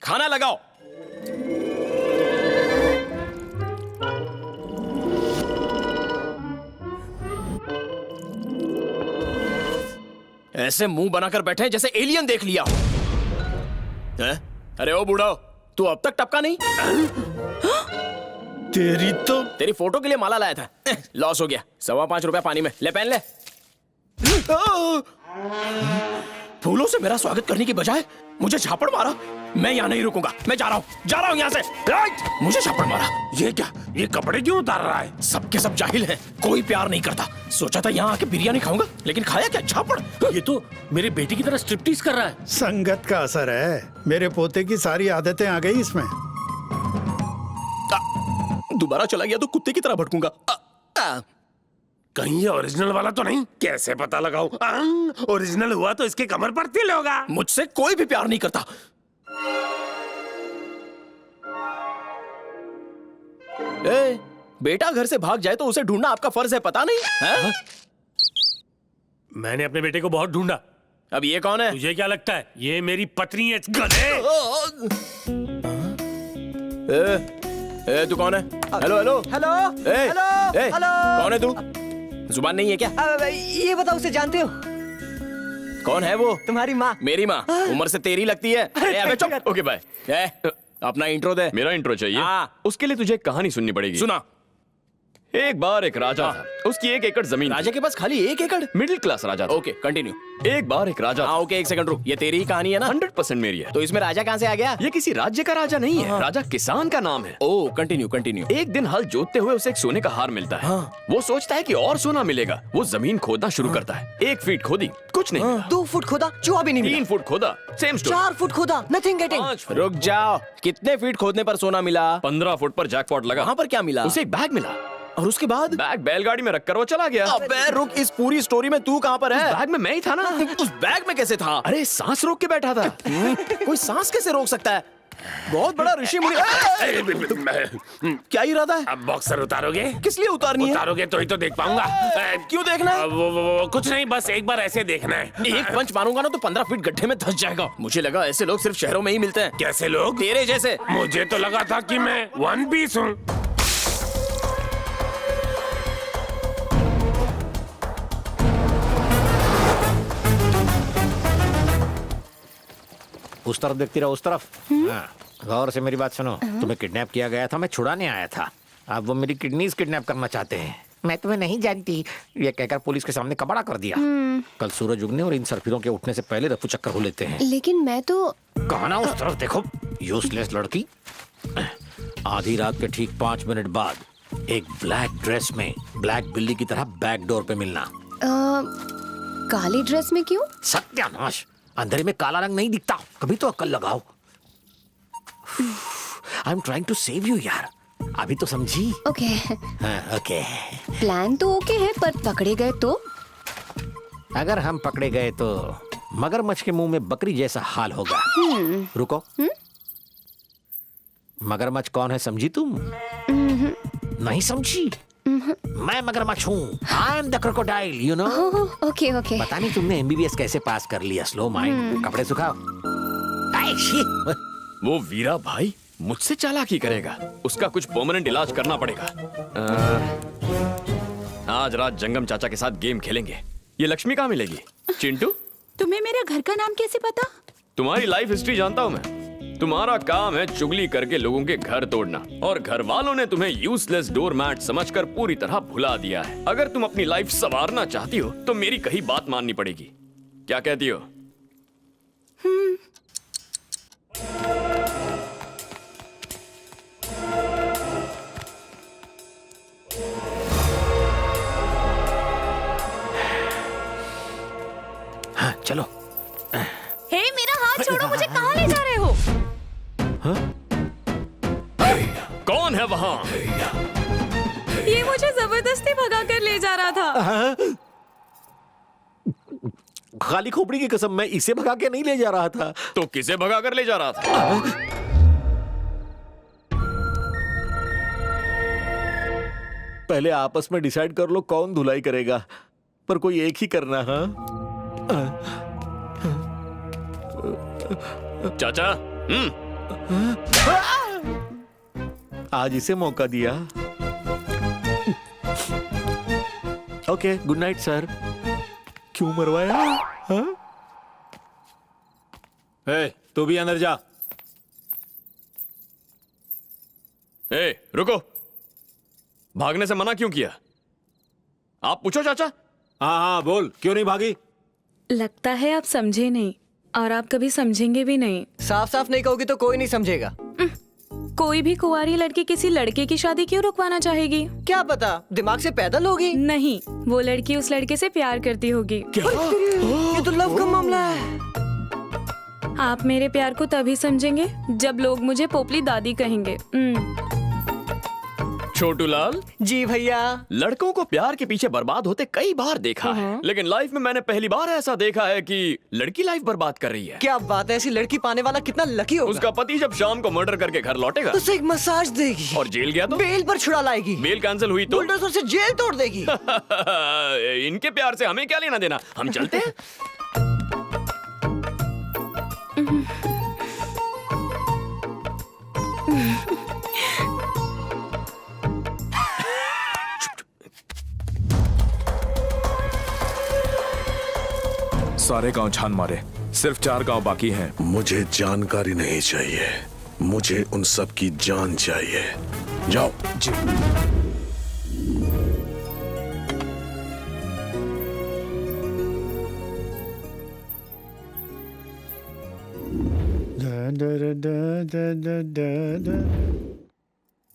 खाना लगाओ। ऐसे मुंह बनाकर बैठे जैसे एलियन देख लिया हो। हैं? अरे ओ बूढ़ा, तू अब तक टपका नहीं? तेरी फोटो के लिए माला लाया था। लॉस हो गया। 5.25 रुपया पानी में। ले पहन ले। फूलों से मेरा स्वागत करने की बजाय मुझे झापड़ मारा। मैं यहाँ नहीं रुकूंगा। मैं जा रहा हूँ यहाँ से। मुझे झापड़ मारा। ये क्या? ये कपड़े क्यों उतार रहा है? सबके सब जाहिल हैं। कोई प्यार नहीं करता। सोचा था यहाँ आके बिरयानी खाऊंगा, लेकिन खाया क्या? झापड़। ये तो मेरे बेटे की तरह स्ट्रिप्टीज कर रहा है। संगत का असर है। मेरे पोते की सारी आदतें आ गई इसमें। दोबारा चला गया तो कुत्ते की तरह भटकूंगा। कहीं ये ओरिजिनल वाला तो नहीं? कैसे पता लगाऊं? ओरिजिनल हुआ तो इसके कमर पर तिल होगा। मुझसे कोई भी प्यार नहीं करता। ए, बेटा घर से भाग जाए तो उसे ढूंढना आपका फर्ज है, पता नहीं है? मैंने अपने बेटे को बहुत ढूंढा। अब ये कौन है? तुझे क्या लगता है? ये मेरी पत्नी है, गधे। तू कौन है? Hello hello hello hello hello. कौन है तू? जुबान नहीं है क्या? ये बताओ, उसे जानते हो? कौन है वो? तुम्हारी माँ। मेरी माँ? उम्र से तेरी लगती है। अबे चुप। Okay bye. अपना इंट्रो दे। मेरा इंट्रो चाहिए? हाँ। उसके लिए तुझे एक कहानी सुननी पड़ेगी। सुना। एक बार एक राजा था, उसकी 1 एकड़ जमीन। राजा के पास खाली 1 एकड़? मिडिल क्लास राजा था। Okay continue. एक बार एक राजा हाँ ओके, 1 सेकंड रुक। ये तेरी ही कहानी है ना? 100% मेरी है। तो इसमें राजा कहाँ से आ गया? ये किसी राज्य का राजा नहीं है, राजा किसान का नाम है। ओ कंटिन्यू कंटिन्यू। एक दिन हल जोतते हुए उसे एक सोने का हार मिलता है। वो सोचता है कि और सोना मिलेगा। वो जमीन खोदना शुरू करता है। 1 फीट खोदी, कुछ नहीं मिला। 2 फुट खोदा, चूहा भी नहीं 3 मिला। फुट खोदा, सेम स्टोरी। 4 फुट खोदा, नथिंग गेटिंग। 5 फुट। रुक जाओ। कितने फीट खोदने पर सोना मिला? 15 फुट पर जैकपॉट लगा। वहाँ पर क्या मिला? उसे एक बैग मिला। और उसके बाद? बैग बैलगाड़ी में रखकर वो चला गया। अबे रुक, इस पूरी स्टोरी में तू कहाँ पर है? बैग में मैं ही था ना। उस बैग में कैसे था? अरे सांस रोक के बैठा था। कोई सांस कैसे रोक सकता है? बहुत बड़ा ऋषि मुनि। क्या इरादा है? अब बॉक्सर उतारोगे? किस लिए उतारनी है? उतारोगे तो ही तो देख पाऊंगा। क्यों देखना है? वो कुछ नहीं, बस एक बार ऐसे देखना है। एक पंच मारूंगा ना तो 15 फीट गड्ढे में धंस जाएगा। मुझे लगा ऐसे लोग सिर्फ शहरों में ही मिलते हैं। कैसे लोग? तेरे जैसे। मुझे तो लगा था कि मैं वन पीस हूँ। उस तरफ देखती रहो, उस तरफ। हाँ, गौर से मेरी बात सुनो। तुम्हें किडनैप किया गया था, मैं छुड़ाने आया था। अब वो मेरी किडनीज किडनैप करना चाहते हैं। मैं तुम्हें नहीं जानती, ये कहकर पुलिस के सामने कबाड़ा कर दिया। कल सूरज उगने और इन सरफिरों के उठने से पहले रफू चक्कर हो लेते हैं। लेकिन मैं तो कहा ना, उस तरफ देखो। यूजलेस लड़की। आधी रात के ठीक 5 मिनट बाद एक ब्लैक ड्रेस में ब्लैक बिल्ली की तरह बैक डोर पे मिलना। काली ड्रेस में क्यों? सत्यानाश, अंधेरे में काला रंग नहीं दिखता। कभी तो अक्ल लगाओ। I am trying to save you यार। अभी तो समझी? ओके। हाँ, ओके। प्लान तो ओके है, पर पकड़े गए तो? अगर हम पकड़े गए तो मगरमच्छ के मुंह में बकरी जैसा हाल होगा। रुको। मगरमच्छ कौन है समझी तुम? नहीं समझी? मैं मगरमच्छ हूँ। I am the crocodile, you know. Okay okay. पता नहीं तुमने एमबीबीएस कैसे पास कर लिया। Slow mind. कपड़े सुखाओ। वो वीरा भाई मुझसे चालाकी करेगा। उसका कुछ परमानेंट इलाज करना पड़ेगा। आज रात जंगम चाचा के साथ गेम खेलेंगे। ये लक्ष्मी कहाँ मिलेगी? चिंटू, तुम्हें मेरा घर का नाम कैसे पता? तुम्हारी लाइफ हिस्ट्री जानता हूँ मैं। तुम्हारा काम है चुगली करके लोगों के घर तोड़ना, और घर वालों ने तुम्हें यूजलेस डोरमैट समझकर पूरी तरह भुला दिया है। अगर तुम अपनी लाइफ संवारना चाहती हो तो मेरी कही बात माननी पड़ेगी। क्या कहती हो? हाँ, चलो। हे मेरा हाथ छोड़ो, मुझे कहाँ ले जा रहे हो? कौन है वहाँ? ये मुझे जबरदस्ती भगा कर ले जा रहा था। खाली खोपड़ी की कसम, मैं इसे भगा के नहीं ले जा रहा था। तो किसे भगा कर ले जा रहा था? पहले आपस में डिसाइड कर लो कौन धुलाई करेगा, पर कोई एक ही करना। हाँ, चाचा। आज इसे मौका दिया। Okay, good night sir. क्यों मरवाया? हाँ? तू भी अंदर जा। ए, रुको। भागने से मना क्यों किया? आप पूछो चाचा। हाँ हाँ बोल, क्यों नहीं भागी? लगता है आप समझे नहीं और आप कभी समझेंगे भी नहीं। साफ साफ नहीं कहोगी तो कोई नहीं समझेगा। कोई भी कुंवारी लड़की किसी लड़के की शादी क्यों रुकवाना चाहेगी? क्या पता, दिमाग से पैदल होगी। नहीं, वो लड़की उस लड़के से प्यार करती होगी। ये तो लव का मामला है। आप मेरे प्यार को तभी समझेंगे जब लोग मुझे पोपली दादी कहेंगे। छोटू लाल, जी भैया। लड़कों को प्यार के पीछे बर्बाद होते कई बार देखा है, लेकिन लाइफ में मैंने पहली बार ऐसा देखा है कि लड़की लाइफ बर्बाद कर रही है। क्या बात है, ऐसी लड़की पाने वाला कितना लकी होगा। उसका पति जब शाम को मर्डर करके घर लौटेगा उसे एक मसाज देगी और जेल गया तो बेल पर छुड़ा लाएगी। बेल कैंसिल हुई तो बुलडोजर से जेल तोड़ देगी। इनके प्यार से हमें क्या लेना देना, हम चलते हैं। सारे गांव छान मारे, सिर्फ 4 गांव बाकी हैं। मुझे जानकारी नहीं चाहिए, मुझे उन सब की जान चाहिए। जाओ। जी।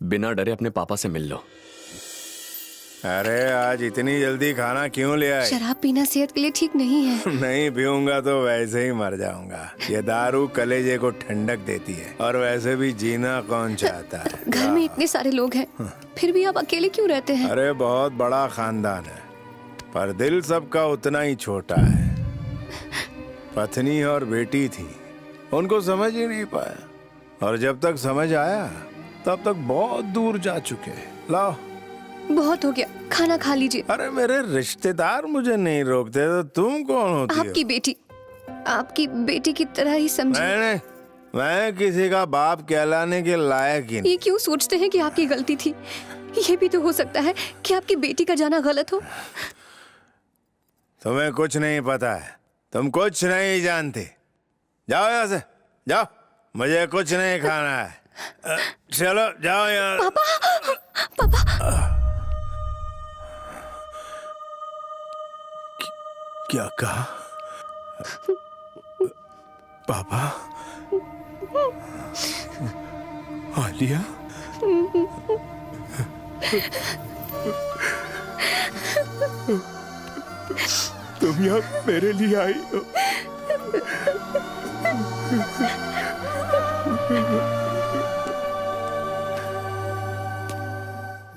बिना डरे अपने पापा से मिल लो। अरे आज इतनी जल्दी खाना क्यों ले आए? शराब पीना सेहत के लिए ठीक नहीं है। नहीं पीऊंगा तो वैसे ही मर जाऊंगा। ये दारू कलेजे को ठंडक देती है और वैसे भी जीना कौन चाहता है। घर में इतने सारे लोग हैं, फिर भी आप अकेले क्यों रहते हैं? अरे बहुत बड़ा खानदान है, पर दिल सबका उतना ही छोटा है। पत्नी और बेटी थी, उनको समझ ही नहीं पाया, और जब तक समझ आया तब तक बहुत दूर जा चुके। लाओ। बहुत हो गया, खाना खा लीजिए। अरे मेरे रिश्तेदार मुझे नहीं रोकते तो तुम कौन होती हो? आपकी बेटी की तरह ही समझिए। मैं किसी का बाप कहलाने के लायक ही नहीं। ये क्यों सोचते हैं कि आपकी गलती थी? ये भी तो हो सकता है कि आपकी बेटी का जाना गलत हो। तुम्हें कुछ नहीं पता है, तुम कुछ नहीं जानते। जाओ यहाँ से, जाओ, मुझे कुछ नहीं खाना है। चलो जाओ यहाँ। पापा। क्या कहा? पापा? आलिया? तुम यहाँ मेरे लिए आई हो?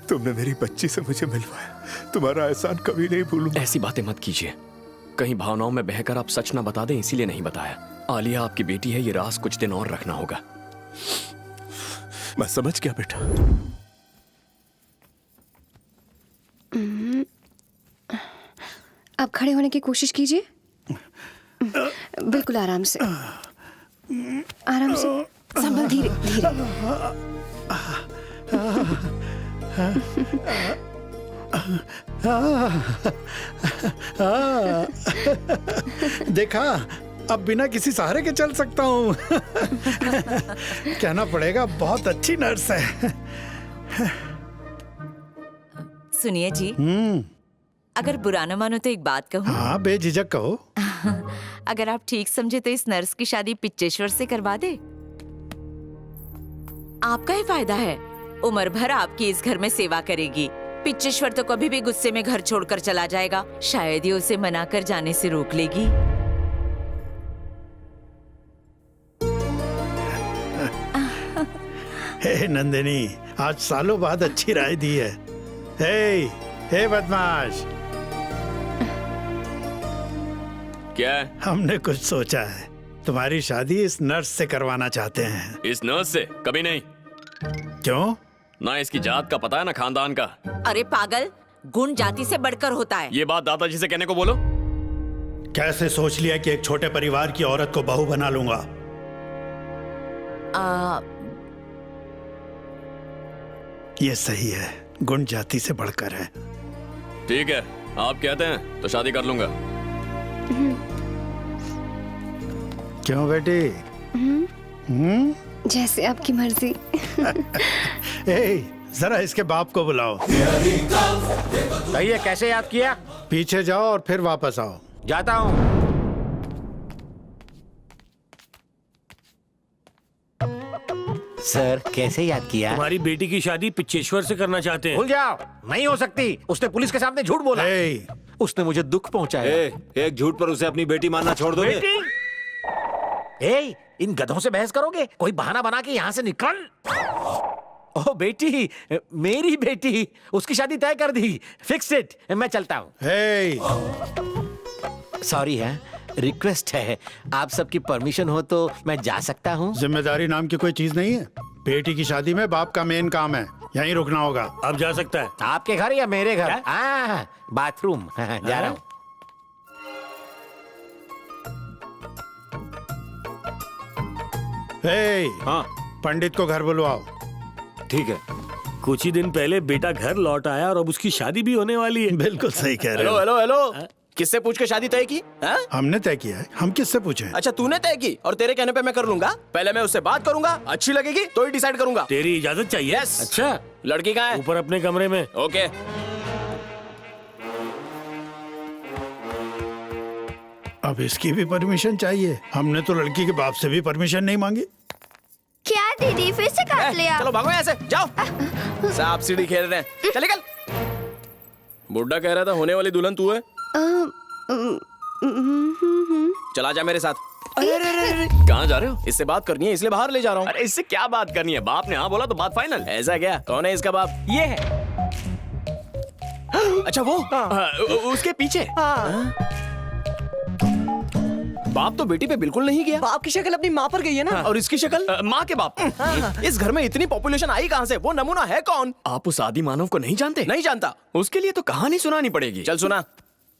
तुमने मेरी बच्ची से मुझे मिलवाया, तुम्हारा एहसान कभी नहीं भूलूंगा। ऐसी बातें मत कीजिए, कहीं भावनाओं में बहकर आप सच ना बता दें, इसीलिए नहीं बताया। आलिया आपकी बेटी है, ये राज कुछ दिन और रखना होगा। मैं समझ गया बेटा। अब खड़े होने की कोशिश कीजिए, बिल्कुल आराम से, आराम से, संभल, धीरे धीरे। देखा, अब बिना किसी सहारे के चल सकता हूँ। कहना पड़ेगा बहुत अच्छी नर्स है। सुनिए जी, अगर बुरा न मानो तो एक बात कहूँ। हाँ, बेझिझक कहो। अगर आप ठीक समझे तो इस नर्स की शादी पिच्चेश्वर से करवा दे। आपका ही फायदा है, उम्र भर आपकी इस घर में सेवा करेगी। पिच्चेश्वर तो कभी भी गुस्से में घर छोड़कर चला जाएगा, शायद ही उसे मना कर जाने से रोक लेगी। हे नंदिनी, आज सालों बाद अच्छी राय दी है। हे बदमाश, क्या? हमने कुछ सोचा है, तुम्हारी शादी इस नर्स से करवाना चाहते हैं। इस नर्स से? कभी नहीं। क्यों? ना इसकी जात का पता है ना खानदान का। अरे पागल, गुण जाति से बढ़कर होता है। ये बात दादाजी से कहने को बोलो। कैसे सोच लिया कि एक छोटे परिवार की औरत को बहू बना लूंगा? ये सही है, गुण जाति से बढ़कर है। ठीक है, आप कहते हैं तो शादी कर लूंगा। क्यों बेटी? जैसे आपकी मर्जी। ए, जरा इसके बाप को बुलाओ। कहिए कैसे याद किया? पीछे जाओ और फिर वापस आओ। जाता हूँ। सर कैसे याद किया? तुम्हारी बेटी की शादी पिच्छेश्वर से करना चाहते हैं। भूल जाओ, नहीं हो सकती। उसने पुलिस के सामने झूठ बोला। ए, उसने मुझे दुख पहुंचाया। एक झूठ पर उसे अपनी बेटी मानना छोड़ दोगे? ए, इन गधों से बहस करोगे? कोई बहाना बना के यहाँ से निकल। ओह बेटी, मेरी बेटी, उसकी शादी तय कर दी। फिक्स इट, मैं चलता हूँ। सॉरी है, रिक्वेस्ट है, आप सबकी परमिशन हो तो मैं जा सकता हूँ? जिम्मेदारी नाम की कोई चीज नहीं है। बेटी की शादी में बाप का मेन काम है, यहीं रुकना होगा। अब जा सकता है। आपके घर या मेरे घर? बाथरूम। जा रहा हूँ। हाँ पंडित को घर बुलवाओ। ठीक है। कुछ ही दिन पहले बेटा घर लौट आया और अब उसकी शादी भी होने वाली है। बिल्कुल सही कह रहे हेलो हो। हेलो हेलो, किससे पूछ के शादी तय की? हमने तय किया है। हम किससे पूछे? अच्छा तूने तय की और तेरे कहने पे मैं कर लूंगा। पहले मैं उससे बात करूंगा, अच्छी लगेगी तो ही डिसाइड करूंगा। तेरी इजाजत चाहिए? Yes. अच्छा, लड़की कहाँ है? ऊपर अपने कमरे में। ओके। अब इसकी भी परमिशन चाहिए। हमने तो लड़की के बाप से भी परमिशन नहीं मांगी। क्या दीदी फिर से काट लिया? चलो भागो यहाँ से, जाओ। सांप सीढ़ी खेल रहे हैं, चल निकल। बुड्ढा कह रहा था होने वाली दुल्हन तू है। चला जा मेरे साथ। अरे कहाँ जा रहे हो? इससे बात करनी है इसलिए बाहर ले जा रहा हूँ। अरे इससे क्या बात करनी है? बाप ने हाँ बोला तो बात फाइनल। ऐसा क्या? कौन है इसका बाप? ये है। अच्छा वो उसके पीछे। बाप तो बेटी पे बिल्कुल नहीं गया। बाप की शक्ल अपनी माँ पर गई है ना। और इसकी शक्ल माँ के बाप। इस घर में इतनी पॉपुलेशन आई कहाँ से? वो नमूना है कौन? आप उस आदि मानव को नहीं जानते? नहीं जानता। उसके लिए तो कहानी सुनानी पड़ेगी। चल सुना।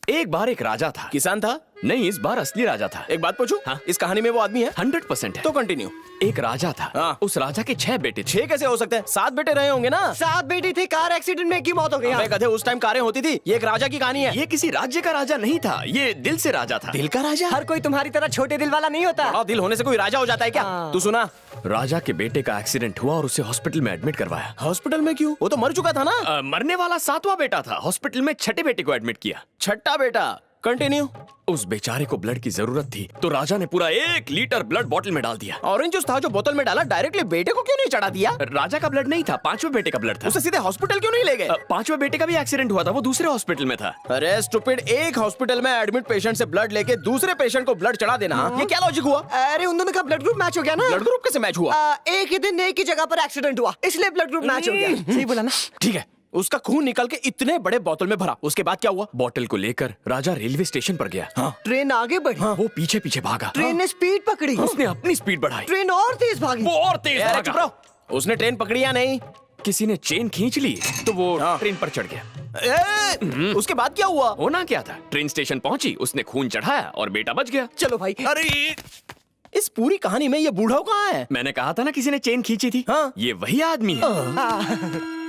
एक बार एक राजा था। किसान था? नहीं, इस बार असली राजा था। एक बात पूछूं? हाँ? इस कहानी में वो आदमी है? 100% है। तो कंटिन्यू। एक राजा था। हाँ। उस राजा के 6 बेटे थे। 6 कैसे हो सकते हैं? 7 बेटे रहे होंगे ना। 7 बेटी थी, कार एक्सीडेंट में एक की मौत हो गई। अबे गधे, उस टाइम कारें होती थी। ये एक राजा की कहानी है। ये किसी राज्य का राजा नहीं था, ये दिल से राजा था। दिल का राजा? हर कोई तुम्हारी तरह छोटे दिल वाला नहीं होता। बड़ा दिल होने से कोई राजा हो जाता है क्या? तू सुना। राजा के बेटे का एक्सीडेंट हुआ और उसे हॉस्पिटल में एडमिट करवाया। हॉस्पिटल में क्यों? वो तो मर चुका था ना। मरने वाला 7वां बेटा था। हॉस्पिटल में छठे बेटे को एडमिट किया। छठा बेटा। कंटिन्यू। उस बेचारे को ब्लड की जरूरत थी तो राजा ने पूरा 1 लीटर ब्लड बोतल में डाल दिया। ऑरेंज जूस था जो बोतल में डाला, डायरेक्टली बेटे को क्यों नहीं चढ़ा दिया? राजा का ब्लड नहीं था, 5वें बेटे का ब्लड था। उसे सीधे हॉस्पिटल क्यों नहीं ले गए? 5वें बेटे का भी एक्सीडेंट हुआ था, वो दूसरे हॉस्पिटल में था। अरे स्टूपिड, एक हॉस्पिटल में एडमिट पेशेंट से ब्लड लेके दूसरे पेशेंट को ब्लड चढ़ा देना, ये क्या लॉजिक हुआ? अरे उन दोनों का ब्लड ग्रुप मैच हो गया ना। ब्लड ग्रुप कैसे मैच हुआ? एक ही दिन एक ही जगह पर एक्सीडेंट हुआ, इसलिए ब्लड ग्रुप मैच हो गया। सही बोला ना? ठीक है, उसका खून निकल के इतने बड़े बोतल में भरा, उसके बाद क्या हुआ? बोतल को लेकर राजा रेलवे स्टेशन पर गया। हाँ। ट्रेन आगे बढ़ी। वो पीछे पीछे भागा। ट्रेन ने स्पीड पकड़ी। उसने अपनी स्पीड बढ़ाई। ट्रेन और तेज भागी। वो और तेज अरे चुप भागा। रहो। उसने ट्रेन पकड़ी या नहीं? किसी ने चेन खींच ली तो वो ट्रेन पर चढ़ गया। उसके बाद क्या हुआ? होना क्या था, ट्रेन स्टेशन पहुंची, उसने खून चढ़ाया और बेटा बच गया। चलो भाई। अरे इस पूरी कहानी में ये बूढ़ा कहाँ है? मैंने कहा था ना किसी ने चेन खींची थी। हाँ। ये वही आदमी है।